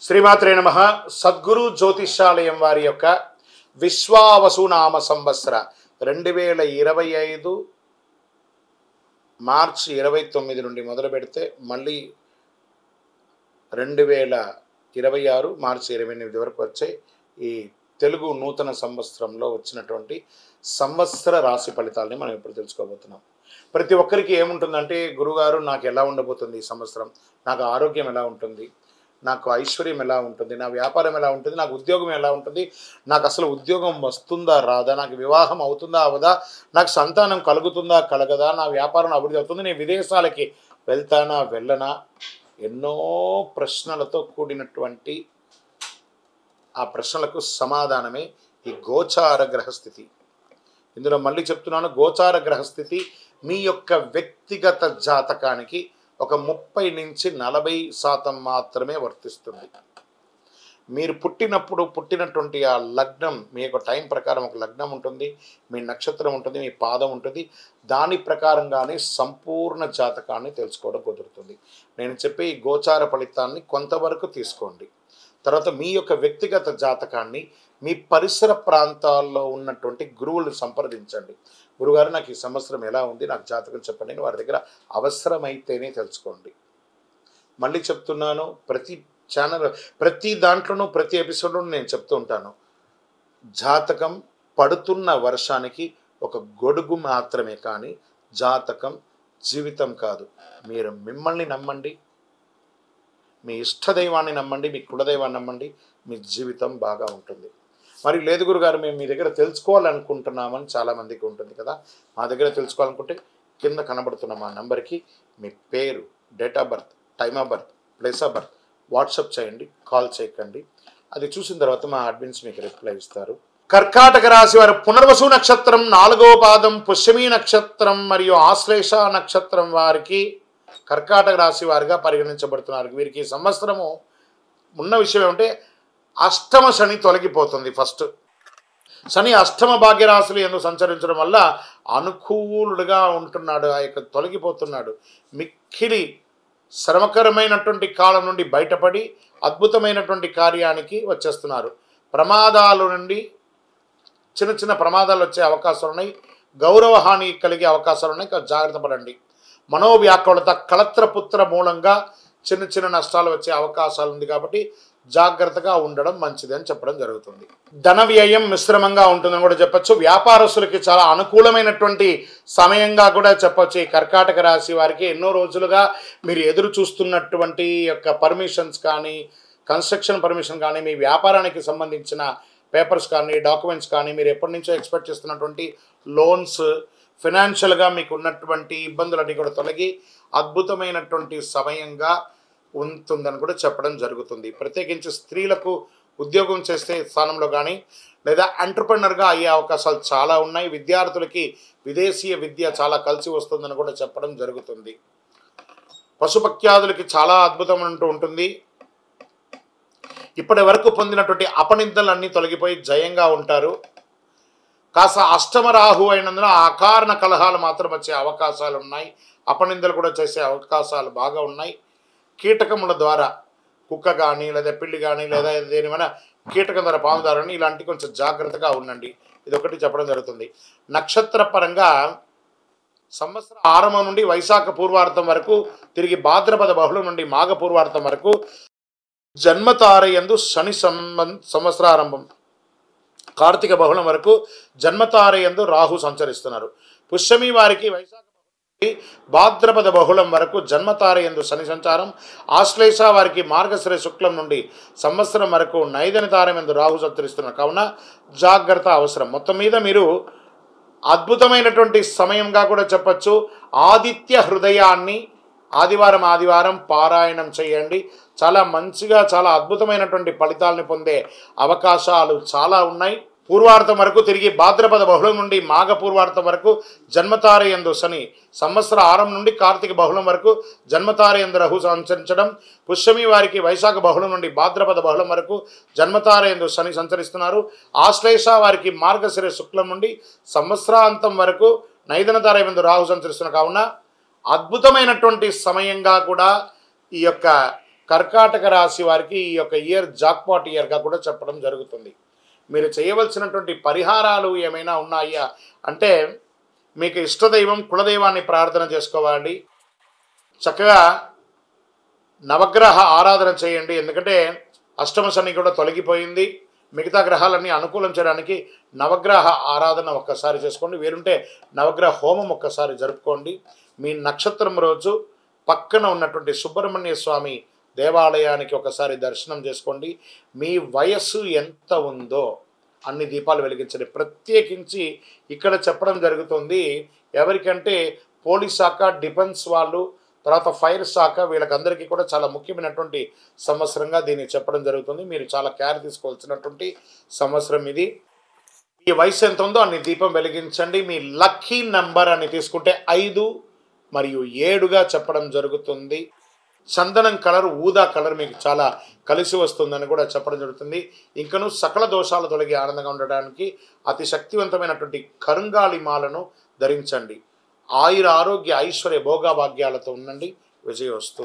శ్రీమాత్రే నమః. సద్గురు జ్యోతిష్యాలయం వారి యొక్క విశ్వావసునామ సంవత్సర 2025 మార్చి 29 నుండి మొదలు పెడితే మళ్ళీ 2026 మార్చి 28 వరకు వచ్చే ఈ తెలుగు నూతన సంవత్సరంలో వచ్చినటువంటి సంవత్సర రాశి ఫలితాలని మనం ఇప్పుడు తెలుసుకోబోతున్నాం. ప్రతి ఒక్కరికి ఏముంటుందంటే, గురుగారు నాకు ఎలా ఉండబోతుంది ఈ సంవత్సరం, నాకు ఆరోగ్యం ఎలా ఉంటుంది, నాకు ఐశ్వర్యం ఎలా ఉంటుంది, నా వ్యాపారం ఎలా ఉంటుంది, నాకు ఉద్యోగం ఎలా ఉంటుంది, నాకు అసలు ఉద్యోగం వస్తుందా రాదా, నాకు వివాహం అవుతుందా అవదా, నాకు సంతానం కలుగుతుందా కలగదా, నా వ్యాపారం అభివృద్ధి అవుతుంది, నేను విదేశాలకి వెళ్తానా వెళ్ళనా, ఎన్నో ప్రశ్నలతో కూడినటువంటి ఆ ప్రశ్నలకు సమాధానమే ఈ గోచార గ్రహస్థితి. ఇందులో మళ్ళీ చెప్తున్నాను, గోచార గ్రహస్థితి మీ యొక్క వ్యక్తిగత జాతకానికి ఒక 30 నుంచి 40% మాత్రమే వర్తిస్తుంది. మీరు పుట్టినటువంటి ఆ లగ్నం, మీ యొక్క టైం ప్రకారం ఒక లగ్నం ఉంటుంది, మీ నక్షత్రం ఉంటుంది, మీ పాదం ఉంటుంది, దాని ప్రకారంగానే సంపూర్ణ జాతకాన్ని తెలుసుకోవడం కుదురుతుంది. నేను చెప్పే ఈ గోచార ఫలితాన్ని కొంతవరకు తీసుకోండి. తర్వాత మీ యొక్క వ్యక్తిగత జాతకాన్ని మీ పరిసర ప్రాంతాల్లో ఉన్నటువంటి గురువులను సంప్రదించండి. గురుగారు నాకు ఈ సంవత్సరం ఎలా ఉంది, నాకు జాతకం చెప్పండి అని వారి దగ్గర అవసరమైతేనే తెలుసుకోండి. మళ్ళీ చెప్తున్నాను, ప్రతి దాంట్లోనూ ప్రతి ఎపిసోడ్లోనూ నేను చెప్తూ ఉంటాను, జాతకం పడుతున్న వర్షానికి ఒక గొడుగు మాత్రమే, కానీ జాతకం జీవితం కాదు. మీరు మిమ్మల్ని నమ్మండి, మీ ఇష్టదైవాన్ని నమ్మండి, మీ కులదైవాన్ని నమ్మండి, మీ జీవితం బాగా ఉంటుంది. మరి లేదు గురుగారు మేము మీ దగ్గర తెలుసుకోవాలనుకుంటున్నామని చాలామందికి ఉంటుంది కదా. మా దగ్గర తెలుసుకోవాలనుకుంటే కింద కనబడుతున్న మా నెంబర్కి మీ పేరు, date of birth, time of birth, place of birth WhatsApp చేయండి, కాల్ చేయకండి. అది చూసిన తర్వాత మా అడ్మిన్స్ మీకు రిప్లై ఇస్తారు. కర్కాటక రాశి వారు పునర్వసు నక్షత్రం 4వ పాదం, పుష్యమి నక్షత్రం మరియు ఆశ్లేష నక్షత్రం వారికి కర్కాటక రాశి వారిగా పరిగణించబడుతున్నారు. వీరికి ఈ సంవత్సరము ఉన్న విషయం ఏమంటే, అష్టమ శని తొలగిపోతుంది. ఫస్ట్ శని అష్టమ భాగ్యరాశులు ఎందుకు సంచరించడం వల్ల అనుకూలుడుగా ఉంటున్నాడు, ఆ యొక్క తొలగిపోతున్నాడు. మిక్కిలి శ్రమకరమైనటువంటి కాలం నుండి బయటపడి అద్భుతమైనటువంటి కార్యానికి వచ్చేస్తున్నారు. ప్రమాదాల నుండి చిన్న చిన్న ప్రమాదాలు వచ్చే అవకాశాలు ఉన్నాయి, గౌరవ హాని కలిగే అవకాశాలు ఉన్నాయి, జాగ్రత్త పడండి. మనోవ్యాకులత, కళత్రపుత్ర మూలంగా చిన్న చిన్న నష్టాలు వచ్చే అవకాశాలు ఉంది, కాబట్టి జాగ్రత్తగా ఉండడం మంచిది అని చెప్పడం జరుగుతుంది. ధన వ్యయం మిశ్రమంగా ఉంటుందని కూడా చెప్పచ్చు. వ్యాపారస్తులకి చాలా అనుకూలమైనటువంటి సమయంగా కూడా చెప్పచ్చు. ఈ కర్కాటక రాశి వారికి ఎన్నో రోజులుగా మీరు ఎదురు చూస్తున్నటువంటి యొక్క పర్మిషన్స్ కానీ, కన్స్ట్రక్షన్ పర్మిషన్ కానీ, మీ వ్యాపారానికి సంబంధించిన పేపర్స్ కానీ, డాక్యుమెంట్స్ కానీ, మీరు ఎప్పటి నుంచో ఎక్స్పెక్ట్ చేస్తున్నటువంటి లోన్స్, ఫినాన్షియల్గా మీకు ఉన్నటువంటి ఇబ్బందులన్నీ కూడా తొలగి అద్భుతమైనటువంటి సమయంగా ఉంటుందని కూడా చెప్పడం జరుగుతుంది. ప్రత్యేకించి స్త్రీలకు ఉద్యోగం చేసే స్థానంలో కానీ, లేదా ఎంటర్‌ప్రెన్యూర్‌గా అయ్యే అవకాశాలు చాలా ఉన్నాయి. విద్యార్థులకి విదేశీయ విద్య చాలా కలిసి వస్తుందని కూడా చెప్పడం జరుగుతుంది. పశుపక్ష్యాదులకి చాలా అద్భుతమైనట్టు ఉంటుంది. ఇప్పటి వరకు పొందినటువంటి అపనిందలన్నీ తొలగిపోయి జయంగా ఉంటారు. కాస్త అష్టమ రాహు అయినందున అకారణ కలహాలు మాత్రం వచ్చే అవకాశాలు ఉన్నాయి. అపనిందలు కూడా చేసే అవకాశాలు బాగా ఉన్నాయి. కీటకముల ద్వారా, కుక్క కానీ, లేదా పిల్లి కానీ, లేదా దేనిమైనా కీటకం ద్వారా, పాము ద్వారా ఇలాంటి కొంచెం జాగ్రత్తగా ఉండండి. ఇదొకటి చెప్పడం జరుగుతుంది. నక్షత్ర పరంగా సంవత్సర ఆరంభం నుండి వైశాఖ పూర్వార్థం వరకు, తిరిగి భాద్రపద బహుళం నుండి మాఘ పూర్వార్థం వరకు జన్మతారయందు శని సంవత్సరారంభం, కార్తీక బహుళం వరకు జన్మతారయందు రాహు సంచరిస్తున్నారు. పుష్యమి వారికి వైశాఖ భాద్రపద బహుళం వరకు జన్మతారయందు శని సంచారం, ఆశ్లేష వారికి మార్గశిర శుక్లం నుండి సంవత్సరం వరకు నైదన తారయందు రాహు సంచరిస్తున్నారు. కావున జాగ్రత్త అవసరం. మొత్తం మీద మీరు అద్భుతమైనటువంటి సమయంగా కూడా చెప్పచ్చు. ఆదిత్య హృదయాన్ని ఆదివారం పారాయణం చేయండి. చాలా మంచిగా, చాలా అద్భుతమైనటువంటి ఫలితాలను పొందే అవకాశాలు చాలా ఉన్నాయి. పూర్వార్థం వరకు, తిరిగి భాద్రపద బహుళం నుండి మాఘ పూర్వార్థం వరకు జన్మతారయందు శని, సంవత్సర ఆరంభం నుండి కార్తీక బహుళం వరకు జన్మతారయందు రాహు సంచరించడం, పుష్యమి వారికి వైశాఖ బహుళం నుండి భాద్రపద బహుళం వరకు జన్మతారయందు శని సంచరిస్తున్నారు. ఆశ్లేష వారికి మార్గశిర శుక్లం నుండి సంవత్సరాంతం వరకు నైదన తారయందు రాహు సంచరిస్తున్నారు. కావున అద్భుతమైనటువంటి సమయంగా కూడా ఈ యొక్క కర్కాటక రాశి వారికి ఈ యొక్క ఇయర్ జాక్పాట్ ఇయర్గా కూడా చెప్పడం జరుగుతుంది. మీరు చేయవలసినటువంటి పరిహారాలు ఏమైనా ఉన్నాయా అంటే, మీకు ఇష్టదైవం కులదైవాన్ని ప్రార్థన చేసుకోవాలి. చక్కగా నవగ్రహ ఆరాధన చేయండి. ఎందుకంటే అష్టమ శని కూడా తొలగిపోయింది. మిగతా గ్రహాలన్నీ అనుకూలం చేయడానికి నవగ్రహ ఆరాధన ఒక్కసారి చేసుకోండి. వీరుంటే నవగ్రహ హోమం ఒక్కసారి జరుపుకోండి. మీ నక్షత్రం రోజు పక్కన ఉన్నటువంటి సుబ్రహ్మణ్య స్వామి దేవాలయానికి ఒకసారి దర్శనం చేసుకోండి. మీ వయస్సు ఎంత ఉందో అన్ని దీపాలు వెలిగించండి. ప్రత్యేకించి ఇక్కడ చెప్పడం జరుగుతుంది ఎవరికంటే పోలీస్ శాఖ, డిఫెన్స్ వాళ్ళు, తర్వాత ఫైర్ శాఖ, వీళ్ళకందరికీ కూడా చాలా ముఖ్యమైనటువంటి సంవత్సరంగా దీన్ని చెప్పడం జరుగుతుంది. మీరు చాలా కేర్ తీసుకోవాల్సినటువంటి సంవత్సరం ఇది. ఈ వయసు ఎంత ఉందో అన్ని దీపం వెలిగించండి. మీ లక్కీ నంబర్ అని తీసుకుంటే 5 మరియు 7గా చెప్పడం జరుగుతుంది. చందనం కలర్, ఊదా కలర్ మీకు చాలా కలిసి వస్తుందని కూడా చెప్పడం జరుగుతుంది. ఇంకను సకల దోషాలు తొలగి ఆనందంగా ఉండడానికి అతి శక్తివంతమైనటువంటి కరుంగాలి మాలను ధరించండి. ఆయుర ఆరోగ్య ఐశ్వర్య భోగభాగ్యాలతో ఉండండి. విజయోస్తు.